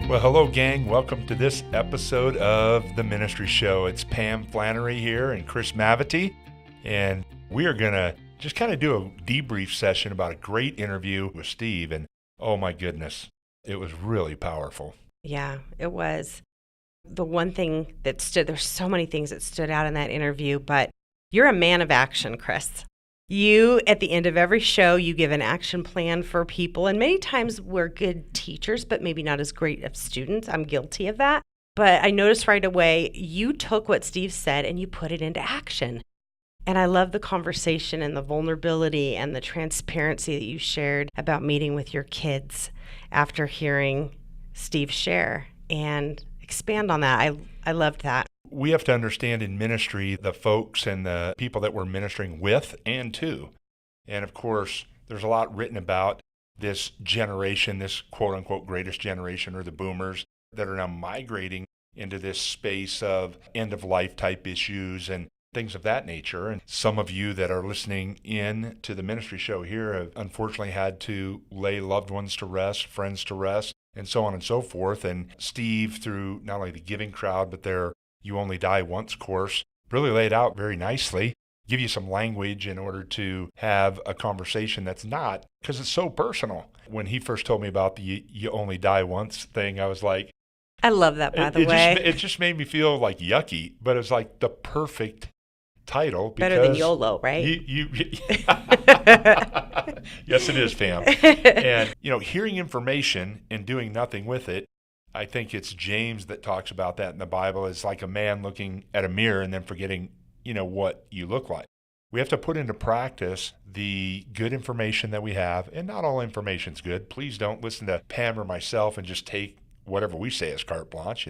Well, hello, gang. Welcome to this episode of The Ministry Show. It's Pam Flanery here and Chris Mavity, and we are going to just kind of do a debrief session about a great interview with Steve, and oh my goodness, it was really powerful. Yeah, it was. The one thing that there's so many things that stood out in that interview, but you're a man of action, Chris. You, at the end of every show, you give an action plan for people. And many times we're good teachers, but maybe not as great of students. I'm guilty of that. But I noticed right away, you took what Steve said and you put it into action. And I love the conversation and the vulnerability and the transparency that you shared about meeting with your kids after hearing Steve share. And expand on that. I loved that. We have to understand in ministry the folks and the people that we're ministering with and to. And of course, there's a lot written about this generation, this quote unquote greatest generation, or the boomers that are now migrating into this space of end of life type issues and things of that nature. And some of you that are listening in to the ministry show here have unfortunately had to lay loved ones to rest, friends to rest, and so on and so forth. And Steve, through not only the Giving Crowd, but their You Only Die Once course, really laid out very nicely, give you some language in order to have a conversation that's not, because it's so personal. When he first told me about the You Only Die Once thing, I was like, I love that, by the way. It just made me feel like yucky, but it was like the perfect title. Better than YOLO, right? Yes, it is, Pam. And, hearing information and doing nothing with it, I think it's James that talks about that in the Bible. It's like a man looking at a mirror and then forgetting, what you look like. We have to put into practice the good information that we have, and not all information's good. Please don't listen to Pam or myself and just take whatever we say as carte blanche,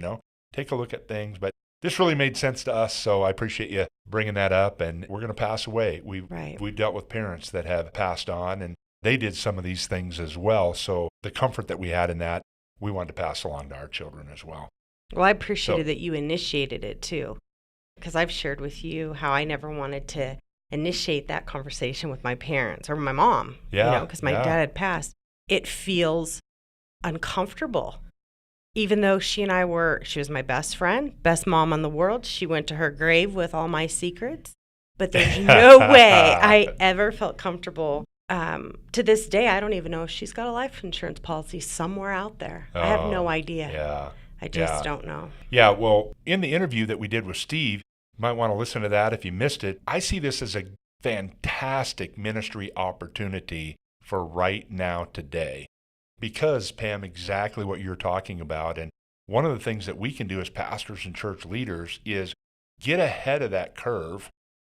Take a look at things. But this really made sense to us, so I appreciate you bringing that up, and we're going to pass away. We've dealt with parents that have passed on, and they did some of these things as well. So the comfort that we had in that, we wanted to pass along to our children as well. Well, I appreciated that you initiated it too, because I've shared with you how I never wanted to initiate that conversation with my parents or my mom, because my dad had passed. It feels uncomfortable. Even though she was my best friend, best mom in the world. She went to her grave with all my secrets. But there's no way I ever felt comfortable. To this day, I don't even know if she's got a life insurance policy somewhere out there. I have no idea. Yeah. I just don't know. Yeah, well, in the interview that we did with Steve, you might want to listen to that if you missed it. I see this as a fantastic ministry opportunity for right now, today. Because, Pam, exactly what you're talking about, and one of the things that we can do as pastors and church leaders is get ahead of that curve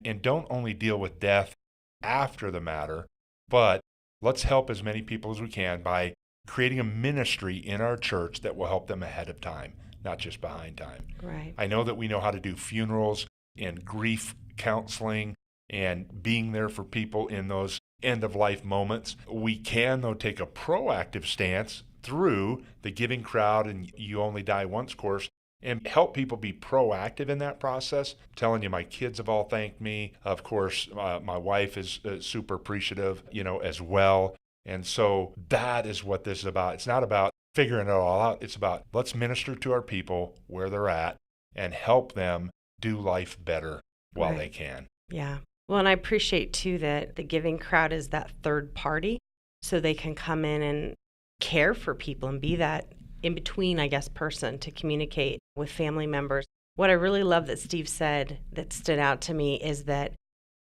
and don't only deal with death after the matter, but let's help as many people as we can by creating a ministry in our church that will help them ahead of time, not just behind time. Right. I know that we know how to do funerals and grief counseling and being there for people in those end-of-life moments. We can, though, take a proactive stance through the Giving Crowd and You Only Die Once course and help people be proactive in that process. I'm telling you, my kids have all thanked me. Of course, my wife is super appreciative, as well. And so that is what this is about. It's not about figuring it all out. It's about let's minister to our people where they're at and help them do life better while they can. Yeah. Well, and I appreciate, too, that the Giving Crowd is that third party, so they can come in and care for people and be that in-between, person to communicate with family members. What I really love that Steve said that stood out to me is that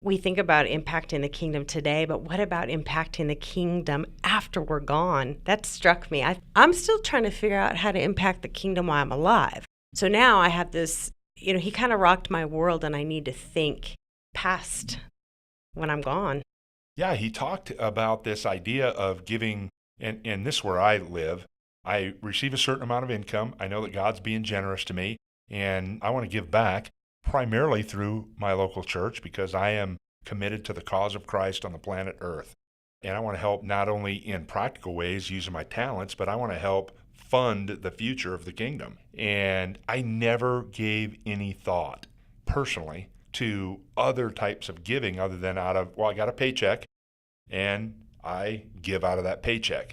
we think about impacting the kingdom today, but what about impacting the kingdom after we're gone? That struck me. I'm still trying to figure out how to impact the kingdom while I'm alive. So now I have this, he kind of rocked my world, and I need to think past when I'm gone. Yeah, he talked about this idea of giving, and this is where I live. I receive a certain amount of income. I know that God's being generous to me, and I want to give back primarily through my local church because I am committed to the cause of Christ on the planet Earth. And I want to help not only in practical ways using my talents, but I want to help fund the future of the kingdom. And I never gave any thought personally to other types of giving other than I got a paycheck and I give out of that paycheck.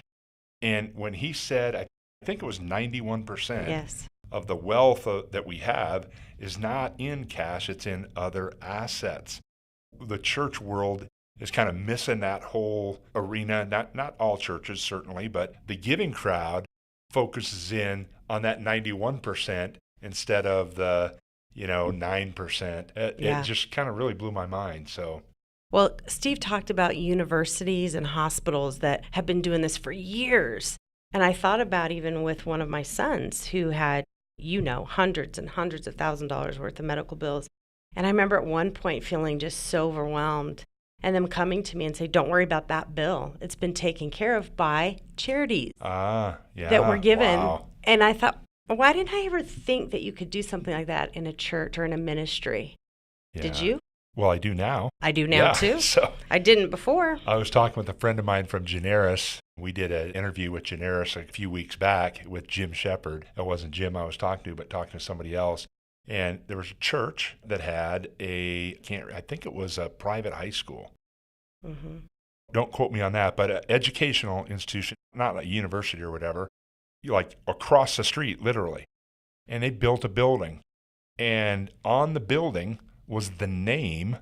And when he said, I think it was 91% Yes. of the wealth that we have is not in cash, it's in other assets. The church world is kind of missing that whole arena. Not all churches, certainly, but the giving crowd focuses in on that 91% instead of the 9%. It just kind of really blew my mind. So, well, Steve talked about universities and hospitals that have been doing this for years. And I thought about even with one of my sons who had, hundreds and hundreds of $1,000s worth of medical bills. And I remember at one point feeling just so overwhelmed and them coming to me and say, don't worry about that bill. It's been taken care of by charities that were given. Wow. And I thought, why didn't I ever think that you could do something like that in a church or in a ministry? Yeah. Did you? Well, I do now. I do now, too. So I didn't before. I was talking with a friend of mine from Generis. We did an interview with Generis a few weeks back with Jim Shepard. It wasn't Jim I was talking to, but talking to somebody else. And there was a church that had I think it was a private high school. Mm-hmm. Don't quote me on that, but an educational institution, not a university or whatever, like across the street, literally. And they built a building. And on the building was the name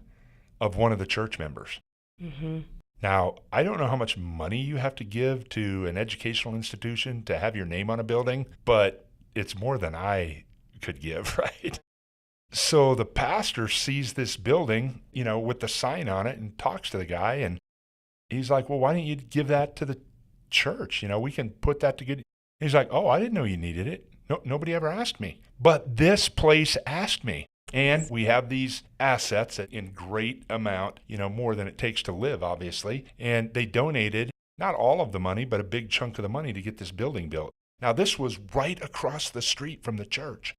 of one of the church members. Mm-hmm. Now, I don't know how much money you have to give to an educational institution to have your name on a building, but it's more than I could give, right? So the pastor sees this building, with the sign on it and talks to the guy. And he's like, well, why don't you give that to the church? We can put that to good. He's like, oh, I didn't know you needed it. No, nobody ever asked me. But this place asked me. And we have these assets in great amount, more than it takes to live, obviously. And they donated not all of the money, but a big chunk of the money to get this building built. Now, this was right across the street from the church.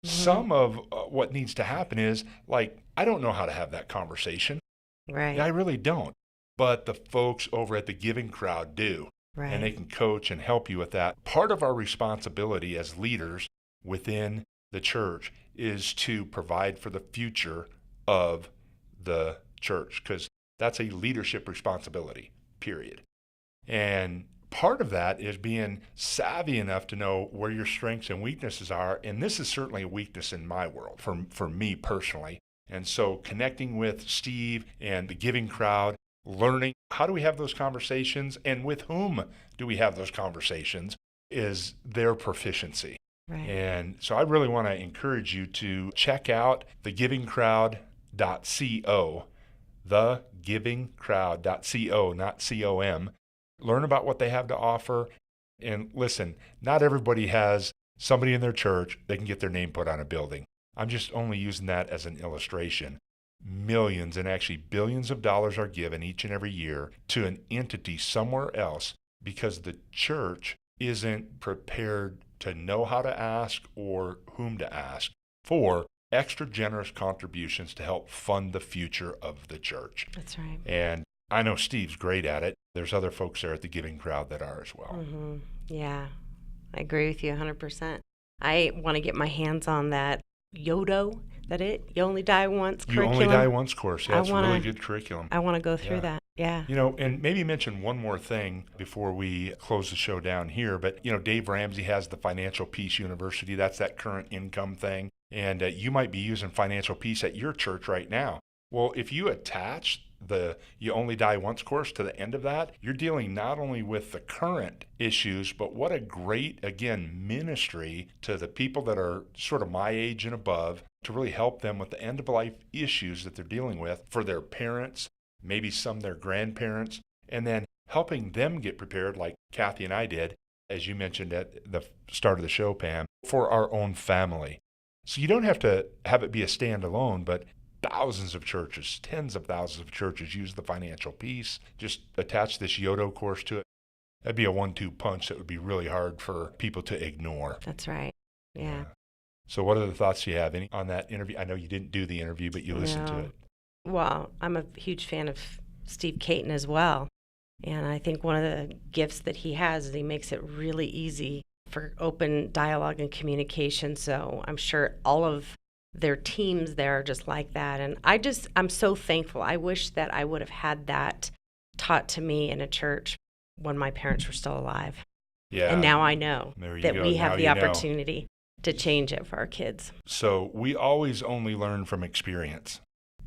Mm-hmm. Some of what needs to happen is, I don't know how to have that conversation. Right. I really don't. But the folks over at the Giving Crowd do. Right. And they can coach and help you with that. Part of our responsibility as leaders within the church is to provide for the future of the church, because that's a leadership responsibility, period. And part of that is being savvy enough to know where your strengths and weaknesses are. And this is certainly a weakness in my world, for me personally. And so connecting with Steve and the Giving Crowd, learning how do we have those conversations and with whom do we have those conversations is their proficiency. Right. And so I really want to encourage you to check out thegivingcrowd.co, thegivingcrowd.co, not C-O-M. Learn about what they have to offer. And listen, not everybody has somebody in their church that can get their name put on a building. I'm just only using that as an illustration. Millions and actually billions of dollars are given each and every year to an entity somewhere else because the church isn't prepared to know how to ask or whom to ask for extra generous contributions to help fund the future of the church. That's right. And I know Steve's great at it. There's other folks there at the Giving Crowd that are as well. Mm-hmm. Yeah, I agree with you 100%. I want to get my hands on that YODO, You Only Die Once curriculum. You Only Die Once course. Yeah, it's a really good curriculum. I want to go through that. Yeah. And maybe mention one more thing before we close the show down here. But, Dave Ramsey has the Financial Peace University. That's that current income thing. And you might be using Financial Peace at your church right now. Well, if you attach the You Only Die Once course to the end of that, you're dealing not only with the current issues, but what a great, again, ministry to the people that are sort of my age and above to really help them with the end-of-life issues that they're dealing with for their parents, maybe some their grandparents, and then helping them get prepared like Kathy and I did, as you mentioned at the start of the show, Pam, for our own family. So you don't have to have it be a standalone, but thousands of churches, tens of thousands of churches use the Financial Peace. Just attach this YODO course to it. That'd be a 1-2 punch that would be really hard for people to ignore. That's right. Yeah. So what other thoughts do you have on that interview? I know you didn't do the interview, but you listened to it. Well, I'm a huge fan of Steve Caton as well. And I think one of the gifts that he has is he makes it really easy for open dialogue and communication. So I'm sure all of their teams there are just like that. And I'm so thankful. I wish that I would have had that taught to me in a church when my parents were still alive. Yeah. And now I know There you that go. we have Now the you know. opportunity to change it for our kids. So we always only learn from experience,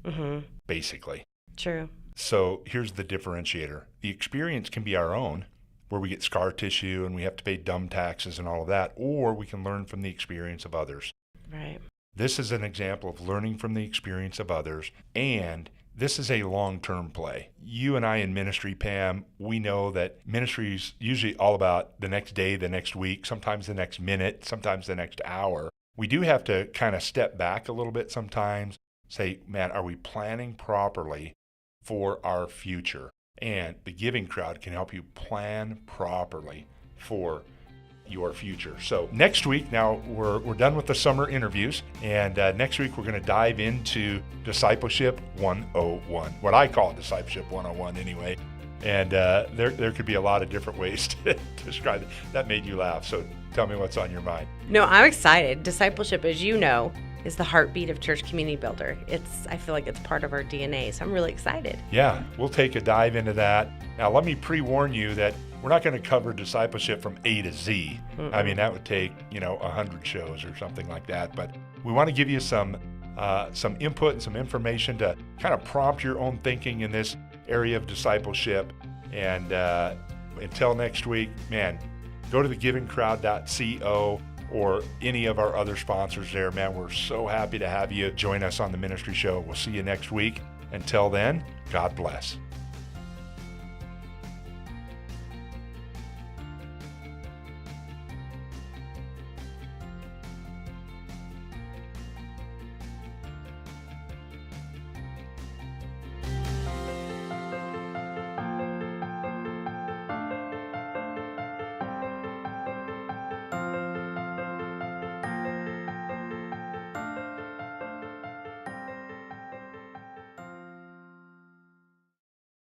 Mm-hmm. basically. True. So here's the differentiator. The experience can be our own, where we get scar tissue and we have to pay dumb taxes and all of that, or we can learn from the experience of others. Right. This is an example of learning from the experience of others, and this is a long-term play. You and I in ministry, Pam, we know that ministry is usually all about the next day, the next week, sometimes the next minute, sometimes the next hour. We do have to kind of step back a little bit sometimes, say, man, are we planning properly for our future? And the Giving Crowd can help you plan properly for your future. So next week, now we're done with the summer interviews, and next week we're going to dive into Discipleship 101, what I call Discipleship 101 anyway. And there could be a lot of different ways to describe it. That made you laugh, so tell me what's on your mind. No, I'm excited. Discipleship, as you know, is the heartbeat of Church Community Builder. I feel like it's part of our DNA, so I'm really excited. Yeah, we'll take a dive into that. Now, let me pre-warn you that we're not going to cover discipleship from A to Z. Mm-mm. I mean, that would take, 100 shows or something like that. But we want to give you some input and some information to kind of prompt your own thinking in this area of discipleship. And until next week, man, go to thegivingcrowd.co or any of our other sponsors there. Man, we're so happy to have you join us on the ministry show. We'll see you next week. Until then, God bless.